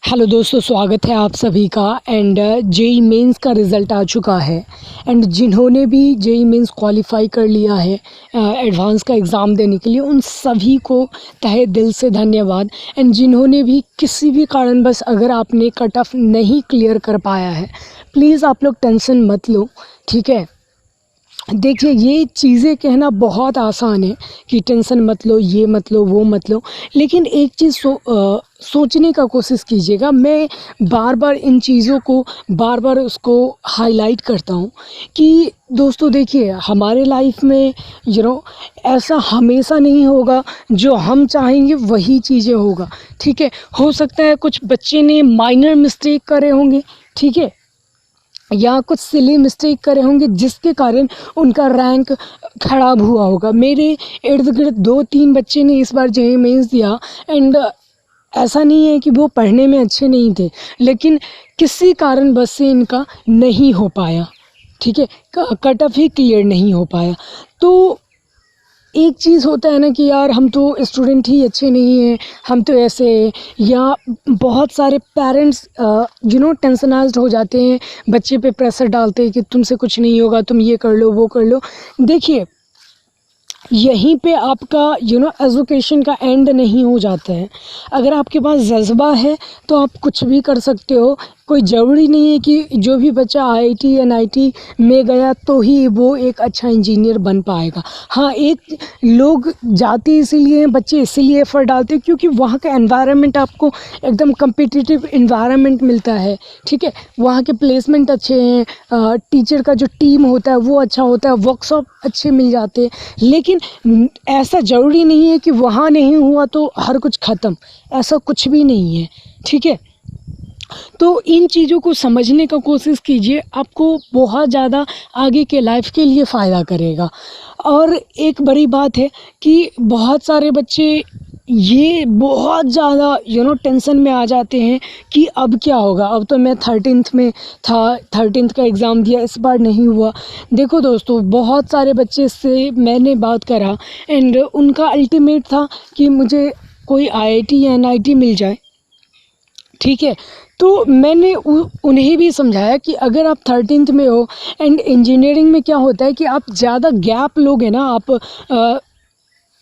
Hello दोस्तों, स्वागत है आप सभी का। एंड जेई मेंस का रिज़ल्ट आ चुका है। एंड जिन्होंने भी जेई मेंस क्वालिफाई कर लिया है एडवांस का एग्ज़ाम देने के लिए, उन सभी को तहे दिल से धन्यवाद। एंड जिन्होंने भी किसी भी कारणवश अगर आपने कट ऑफ नहीं क्लियर कर पाया है, प्लीज़ आप लोग टेंशन मत लो, ठीक है। देखिए, ये चीज़ें कहना बहुत आसान है कि टेंशन मत लो, ये मत लो, वो मत लो, लेकिन एक चीज़ सोचने का कोशिश कीजिएगा। मैं बार बार इन चीज़ों को बार उसको हाईलाइट करता हूँ कि दोस्तों देखिए, हमारे लाइफ में ऐसा हमेशा नहीं होगा जो हम चाहेंगे वही चीज़ें होगा, ठीक है। हो सकता है कुछ बच्चे ने माइनर मिस्टेक करे होंगे, ठीक है, या कुछ सिली मिस्टेक करे होंगे जिसके कारण उनका रैंक ख़राब हुआ होगा। मेरे इर्द गिर्द 2-3 बच्चे ने इस बार जेईई मेंस दिया। एंड ऐसा नहीं है कि वो पढ़ने में अच्छे नहीं थे, लेकिन किसी कारणवश से इनका नहीं हो पाया, ठीक है, कट ऑफ ही क्लियर नहीं हो पाया। तो एक चीज़ होता है ना कि यार हम तो स्टूडेंट ही अच्छे नहीं हैं, हम तो ऐसे, या बहुत सारे पेरेंट्स टेंशनाइज्ड हो जाते हैं, बच्चे पे प्रेशर डालते हैं कि तुमसे कुछ नहीं होगा, तुम ये कर लो, वो कर लो। देखिए, यहीं पे आपका एजुकेशन का एंड नहीं हो जाता है। अगर आपके पास जज्बा है तो आप कुछ भी कर सकते हो। कोई ज़रूरी नहीं है कि जो भी बच्चा आईआईटी एनआईटी में गया तो ही वो एक अच्छा इंजीनियर बन पाएगा। हाँ, एक लोग जाते इसीलिए हैं, बच्चे इसीलिए एफर्ट डालते हैं क्योंकि वहाँ का एनवायरनमेंट आपको एकदम कम्पिटिटिव एनवायरनमेंट मिलता है, ठीक है। वहाँ के प्लेसमेंट अच्छे हैं, टीचर का जो टीम होता है वो अच्छा होता है, वर्कशॉप अच्छे मिल जाते हैं। लेकिन ऐसा ज़रूरी नहीं है कि वहाँ नहीं हुआ तो हर कुछ ख़त्म, ऐसा कुछ भी नहीं है, ठीक है। तो इन चीज़ों को समझने का कोशिश कीजिए, आपको बहुत ज़्यादा आगे के लाइफ के लिए फ़ायदा करेगा। और एक बड़ी बात है कि बहुत सारे बच्चे ये बहुत ज़्यादा टेंशन में आ जाते हैं कि अब क्या होगा, अब तो मैं 13th में था, 13th का एग्ज़ाम दिया, इस बार नहीं हुआ। देखो दोस्तों, बहुत सारे बच्चे से मैंने बात करा एंड उनका अल्टीमेट था कि मुझे कोई आईआईटी या एनआईटी मिल जाए, ठीक है। तो मैंने उन्हें भी समझाया कि अगर आप 13th में हो, एंड इंजीनियरिंग में क्या होता है कि आप ज़्यादा गैप लोगे ना, आप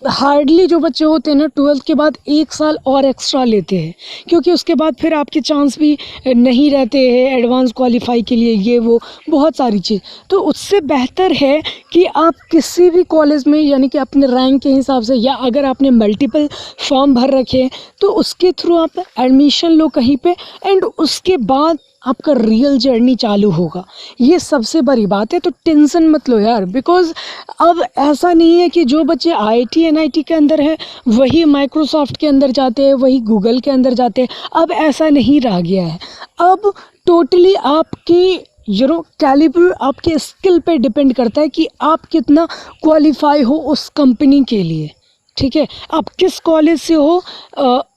हार्डली जो बच्चे होते हैं ना 12th के बाद 1 साल और एक्स्ट्रा लेते हैं, क्योंकि उसके बाद फिर आपके चांस भी नहीं रहते हैं एडवांस क्वालिफाई के लिए, ये वो बहुत सारी चीज़। तो उससे बेहतर है कि आप किसी भी कॉलेज में, यानी कि अपने रैंक के हिसाब से, या अगर आपने मल्टीपल फॉर्म भर रखे हैं तो उसके थ्रू आप एडमिशन लो कहीं पे, एंड उसके बाद आपका रियल जर्नी चालू होगा। ये सबसे बड़ी बात है। तो टेंशन मत लो यार, बिकॉज़ अब ऐसा नहीं है कि जो बच्चे आईआईटी एनआईटी के अंदर है वही माइक्रोसॉफ्ट के अंदर जाते हैं, वही गूगल के अंदर जाते हैं। अब ऐसा नहीं रह गया है। अब टोटली आपकी कैलिबर, आपके स्किल पे डिपेंड करता है कि आप कितना क्वालिफाई हो उस कंपनी के लिए, ठीक है। आप किस कॉलेज से हो,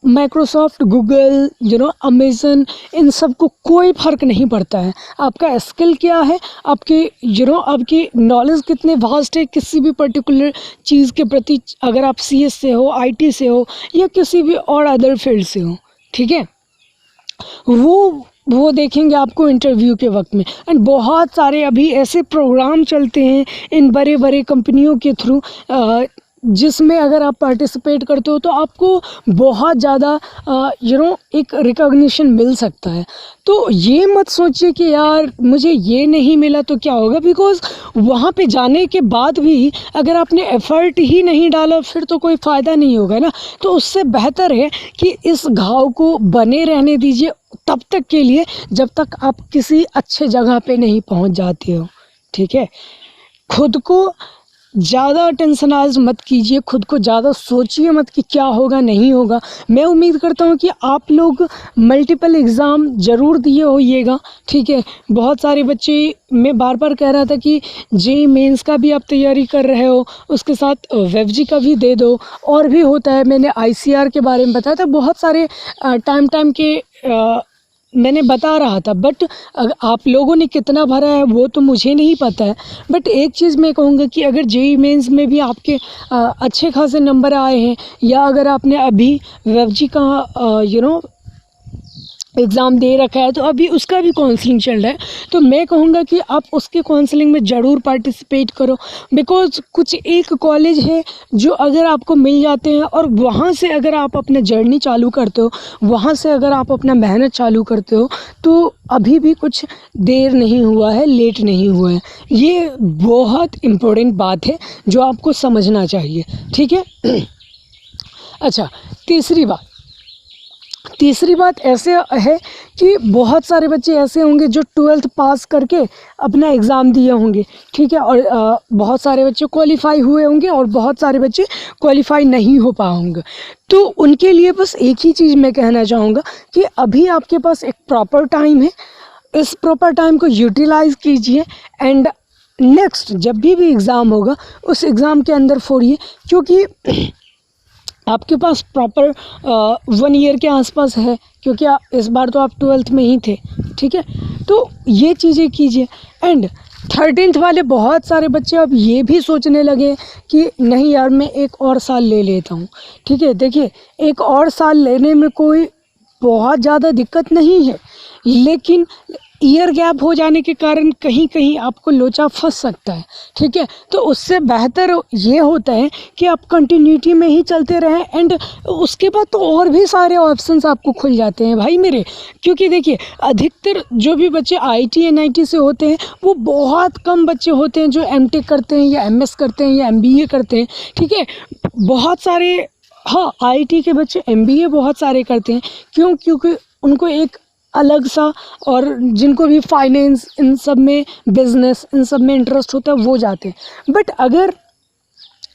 माइक्रोसॉफ्ट, गूगल, अमेज़न, इन सब को कोई फ़र्क नहीं पड़ता है। आपका स्किल क्या है, आपकी नॉलेज कितने वास्ट है किसी भी पर्टिकुलर चीज़ के प्रति, अगर आप सीएस से हो, आईटी से हो, या किसी भी और अदर फील्ड से हो, ठीक है। वो देखेंगे आपको इंटरव्यू के वक्त में। एंड बहुत सारे अभी ऐसे प्रोग्राम चलते हैं इन बड़े बड़े कंपनियों के थ्रू, जिसमें अगर आप पार्टिसिपेट करते हो तो आपको बहुत ज़्यादा एक रिकॉग्निशन मिल सकता है। तो ये मत सोचिए कि यार मुझे ये नहीं मिला तो क्या होगा, बिकॉज़ वहाँ पे जाने के बाद भी अगर आपने एफ़र्ट ही नहीं डाला फिर तो कोई फ़ायदा नहीं होगा ना। तो उससे बेहतर है कि इस घाव को बने रहने दीजिए तब तक के लिए जब तक आप किसी अच्छे जगह पे नहीं पहुँच जाते हो, ठीक है। खुद को ज़्यादा टेंशनाइज़ मत कीजिए, खुद को ज़्यादा सोचिए मत कि क्या होगा नहीं होगा। मैं उम्मीद करता हूँ कि आप लोग मल्टीपल एग्ज़ाम ज़रूर दिए होइएगा, ठीक है। बहुत सारे बच्चे, मैं बार बार कह रहा था कि जेईई मेंस का भी आप तैयारी कर रहे हो, उसके साथ वेबजी का भी दे दो। और भी होता है, मैंने आईसीआर के बारे में बताया था, बहुत सारे टाइम के मैंने बता रहा था। बट आप लोगों ने कितना भरा है वो तो मुझे नहीं पता है। बट एक चीज़ मैं कहूँगा कि अगर जेईई मेंस में भी आपके अच्छे खासे नंबर आए हैं, या अगर आपने अभी वेबजी का एग्ज़ाम दे रखा है, तो अभी उसका भी काउंसलिंग चल रहा है। तो मैं कहूँगा कि आप उसके काउंसलिंग में ज़रूर पार्टिसिपेट करो, बिकॉज़ कुछ एक कॉलेज है जो अगर आपको मिल जाते हैं और वहाँ से अगर आप अपना जर्नी चालू करते हो, वहाँ से अगर आप अपना मेहनत चालू करते हो, तो अभी भी कुछ देर नहीं हुआ है, लेट नहीं हुआ है। ये बहुत इम्पोर्टेंट बात है जो आपको समझना चाहिए, ठीक है। अच्छा, तीसरी बात ऐसे है कि बहुत सारे बच्चे ऐसे होंगे जो 12th पास करके अपना एग्ज़ाम दिए होंगे, ठीक है, और बहुत सारे बच्चे क्वालिफ़ाई हुए होंगे और बहुत सारे बच्चे क्वालिफ़ाई नहीं हो पाए होंगे। तो उनके लिए बस एक ही चीज़ मैं कहना चाहूँगा कि अभी आपके पास एक प्रॉपर टाइम है, इस प्रॉपर टाइम को यूटिलाइज़ कीजिए एंड नेक्स्ट जब भी एग्ज़ाम होगा उस एग्ज़ाम के अंदर फोड़िए, क्योंकि आपके पास प्रॉपर 1 ईयर के आसपास है, क्योंकि इस बार तो आप 12th में ही थे, ठीक है। तो ये चीज़ें कीजिए एंड 13th वाले बहुत सारे बच्चे अब ये भी सोचने लगे कि नहीं यार मैं एक और साल ले लेता हूँ, ठीक है। देखिए, एक और साल लेने में कोई बहुत ज़्यादा दिक्कत नहीं है, लेकिन ईयर गैप हो जाने के कारण कहीं कहीं आपको लोचा फंस सकता है, ठीक है। तो उससे बेहतर ये होता है कि आप कंटिन्यूटी में ही चलते रहें एंड उसके बाद तो और भी सारे ऑप्शंस आपको खुल जाते हैं भाई मेरे। क्योंकि देखिए, अधिकतर जो भी बच्चे आईटी एनआईटी से होते हैं वो बहुत कम बच्चे होते हैं जो एमटेक करते हैं या एमएस करते हैं या एमबीए करते हैं, ठीक है। बहुत सारे, हाँ, आईटी के बच्चे एमबीए बहुत सारे करते हैं, क्योंकि उनको एक अलग सा, और जिनको भी फाइनेंस इन सब में, बिजनेस इन सब में इंटरेस्ट होता है वो जाते हैं। बट अगर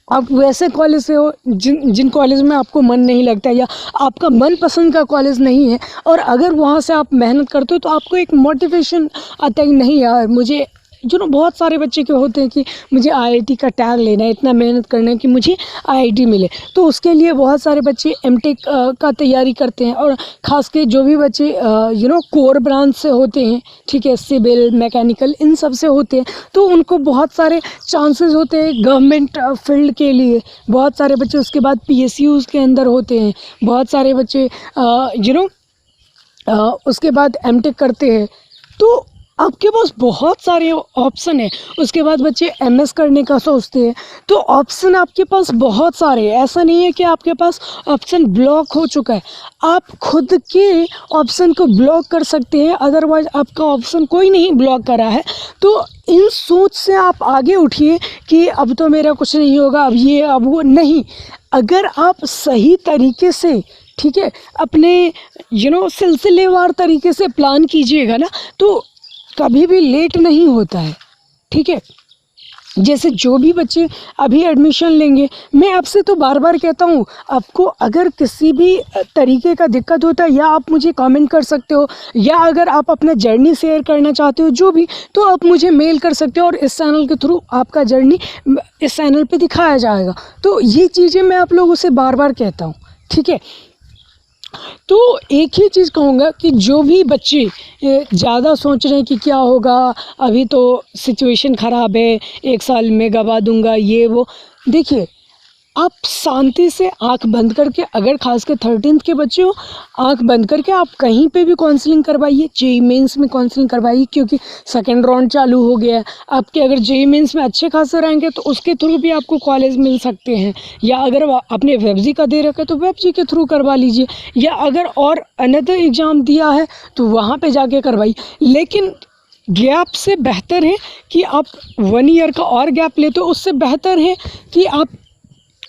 आप वैसे कॉलेज से हो जिन कॉलेज में आपको मन नहीं लगता या आपका मनपसंद का कॉलेज नहीं है, और अगर वहाँ से आप मेहनत करते हो तो आपको एक मोटिवेशन आता है कि नहीं यार, मुझे जो ना बहुत सारे बच्चे के होते हैं कि मुझे आईआईटी का टैग लेना है, इतना मेहनत करना है कि मुझे आईआईटी मिले। तो उसके लिए बहुत सारे बच्चे एमटेक का तैयारी करते हैं, और ख़ास के जो भी बच्चे कोर ब्रांच से होते हैं, ठीक है, सिविल, मैकेनिकल, इन सब से होते हैं, तो उनको बहुत सारे चांसेस होते हैं गवर्नमेंट फील्ड के लिए। बहुत सारे बच्चे उसके बाद पीएसयूज़ के अंदर होते हैं, बहुत सारे बच्चे उसके बाद एमटेक करते हैं। तो आपके पास बहुत सारे ऑप्शन है। उसके बाद बच्चे एमएस करने का सोचते हैं, तो ऑप्शन आपके पास बहुत सारे हैं। ऐसा नहीं है कि आपके पास ऑप्शन ब्लॉक हो चुका है, आप खुद के ऑप्शन को ब्लॉक कर सकते हैं, अदरवाइज आपका ऑप्शन कोई नहीं ब्लॉक करा है। तो इन सोच से आप आगे उठिए कि अब तो मेरा कुछ नहीं होगा, अब ये अब वो नहीं। अगर आप सही तरीके से, ठीक है, अपने सिलसिलेवार तरीके से प्लान कीजिएगा ना, तो कभी भी लेट नहीं होता है, ठीक है। जैसे जो भी बच्चे अभी एडमिशन लेंगे, मैं आपसे तो बार बार कहता हूँ, आपको अगर किसी भी तरीके का दिक्कत होता है या आप मुझे कमेंट कर सकते हो, या अगर आप अपना जर्नी शेयर करना चाहते हो जो भी, तो आप मुझे मेल कर सकते हो, और इस चैनल के थ्रू आपका जर्नी इस चैनल पे दिखाया जाएगा। तो ये चीज़ें मैं आप लोगों से बार बार कहता हूँ, ठीक है। तो एक ही चीज़ कहूँगा कि जो भी बच्चे ज़्यादा सोच रहे हैं कि क्या होगा, अभी तो सिचुएशन ख़राब है, 1 साल में गवा दूँगा ये वो, देखिए, आप शांति से आंख बंद करके, अगर खास कर 13th के बच्चे हो, आंख बंद करके आप कहीं पे भी काउंसलिंग करवाइए, जेईई मेंस में काउंसलिंग करवाइए, क्योंकि सेकंड राउंड चालू हो गया है। आपके अगर जेईई मेंस में अच्छे खासे रहेंगे तो उसके थ्रू भी आपको कॉलेज मिल सकते हैं, या अगर आपने वेबजी का दे रखा है तो वेबजी के थ्रू करवा लीजिए, या अगर और अनदर एग्ज़ाम दिया है तो वहाँ पर जाके करवाइए। लेकिन गैप से बेहतर है कि आप 1 ईयर का और गैप लेते हो, उससे बेहतर है कि आप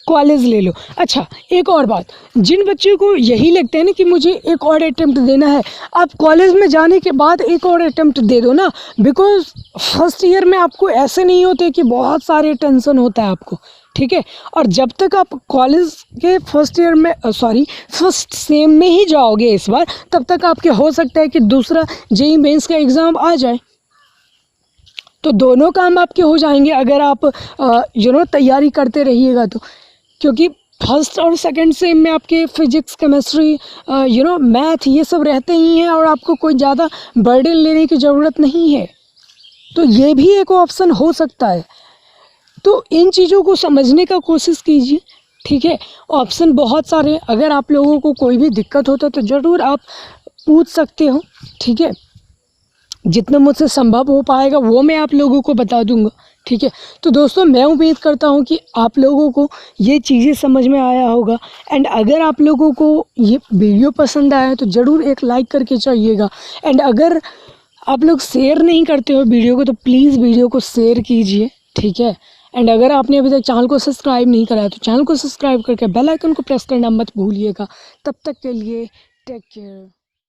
कॉलेज ले लो। अच्छा, एक और बात, जिन बच्चों को यही लगता है ना कि मुझे एक और अटेम्प्ट देना है, आप कॉलेज में जाने के बाद एक और अटेम्प्ट दे दो ना, बिकॉज फर्स्ट ईयर में आपको ऐसे नहीं होते कि बहुत सारे टेंशन होता है आपको, ठीक है। और जब तक आप कॉलेज के फर्स्ट सेम में ही जाओगे इस बार, तब तक आपके हो सकता है कि दूसरा जेईई मेंस का एग्ज़ाम आ जाए, तो दोनों काम आपके हो जाएंगे अगर आप तैयारी करते रहिएगा तो। क्योंकि फर्स्ट और सेकंड सेम में आपके फिजिक्स, केमिस्ट्री, मैथ, ये सब रहते ही हैं, और आपको कोई ज़्यादा बर्डन लेने की ज़रूरत नहीं है। तो ये भी एक ऑप्शन हो सकता है। तो इन चीज़ों को समझने का कोशिश कीजिए, ठीक है। ऑप्शन बहुत सारे, अगर आप लोगों को कोई भी दिक्कत होता है तो ज़रूर आप पूछ सकते हो, ठीक है। जितना मुझसे संभव हो पाएगा वो मैं आप लोगों को बता दूंगा, ठीक है। तो दोस्तों मैं उम्मीद करता हूँ कि आप लोगों को ये चीज़ें समझ में आया होगा। एंड अगर आप लोगों को ये वीडियो पसंद आया तो ज़रूर एक लाइक करके जाइएगा। एंड अगर आप लोग शेयर नहीं करते हो वीडियो को तो प्लीज़ वीडियो को शेयर कीजिए, ठीक है। एंड अगर आपने अभी तक चैनल को सब्सक्राइब नहीं करा है तो चैनल को सब्सक्राइब करके बेल आइकन को प्रेस करना मत भूलिएगा। तब तक के लिए टेक केयर।